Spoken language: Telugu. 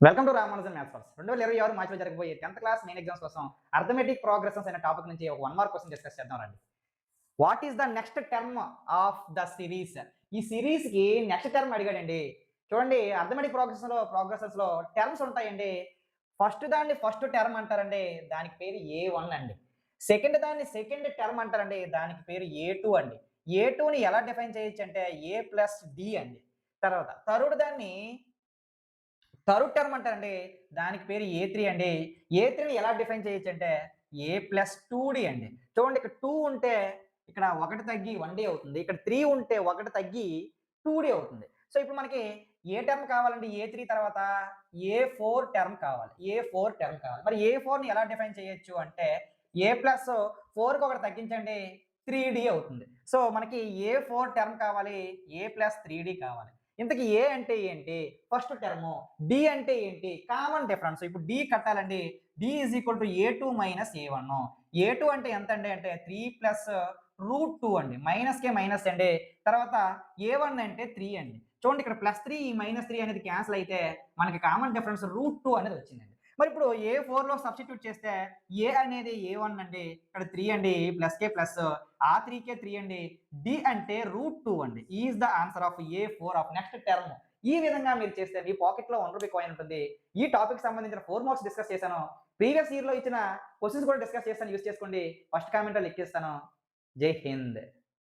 వెల్కమ్ టు రామానుజన్ మ్యాథ్స్ ఫర్స్ 2026 మార్చిలో జరగబోయే 10th క్లాస్ మెయిన్ ఎగ్జామ్స్ కోసం అర్థమెటిక్ ప్రోగ్రెషన్స్ అనే టాపిక్ నుంచి ఒక 1 మార్క్ క్వశ్చన్ డిస్కస్ చేద్దాం రండి. What is the next term of the series? ఈ సిరీస్‌కి నెక్స్ట్ టర్మ్ అడిగాడండి. చూడండి అర్థమెటిక్ ప్రోగ్రెసెస్‌లో టర్మ్స్ ఉంటాయండి. ఫస్ట్ దాన్ని ఫస్ట్ టర్మ్ అంటారండి. దానికి పేరు A1 అండి. దాన్ని సెకండ్ టర్మ్ అంటారండి. దానికి పేరు A2 అండి. A2ని ఎలా డిఫైన్ చేయొచ్చంటే A+D అండి. తర్వాత థర్డ్ టర్మ్ అంటారండి. దానికి పేరు ఏ3 అండి. ఏ3ని ఎలా డిఫైన్ చేయొచ్చంటే A+2D అండి. చూడండి ఇక్కడ 2 ఉంటే ఇక్కడ 1 తగ్గి 1D అవుతుంది. ఇక్కడ 3 ఉంటే 1 తగ్గి 2D అవుతుంది. సో, ఇప్పుడు మనకి ఏ టర్మ్ కావాలండి ఏ3 తర్వాత ఏ4 టర్మ్ కావాలి. ఏ4 టర్మ్ కావాలి. మరి ఏ4ని ఎలా డిఫైన్ చేయొచ్చు అంటే A+4కి ఒకటి తగ్గించండి 3D అవుతుంది. సో, మనకి ఏ4 టర్మ్ కావాలి. A+3D కావాలి. ఇంతకీ ఏ అంటే ఏంటి? First term. డి అంటే ఏంటి? Common difference. ఇప్పుడు డి కట్టాలండి. D is equal to A two minus A one. A two అంటే ఎంతండి అంటే 3+√2 అండి. మైనస్‌కే మైనస్ అండి. తర్వాత ఏ1 అంటే 3 అండి. చూడండి ఇక్కడ +3 ఈ -3 అనేది క్యాన్సెల్ అయితే మనకి కామన్ డిఫరెన్స్ √2 అనేది వచ్చిందండి. మరి ఇప్పుడు ఏ4లో సబ్స్టిట్యూట్ చేస్తే ఏ అనేది ఏ1 అండి. ఇక్కడ 3 అండి. ప్లస్‌కే ప్లస్. ఆ 3కే 3 అండి. డి అంటే √2 అండి. ఈజ్ ద ఆన్సర్ ఆఫ్ ఏ4 ఆఫ్ నెక్స్ట్ టర్మ్. ఈ విధంగా మీరు చేస్తే మీ పాకెట్‌లో రూ. 1 కాయిన్ ఉంటుంది. ఈ టాపిక్‌కి సంబంధించిన 4 మార్క్స్ డిస్కస్ చేశాను. ప్రీవియస్ ఇయర్‌లో ఇచ్చిన క్వెషన్స్ కూడా డిస్కస్ చేస్తాను. యూజ్ చేసుకోండి. ఫస్ట్ కామెంట్‌లో లింక్ ఇస్తాను. జై హింద్.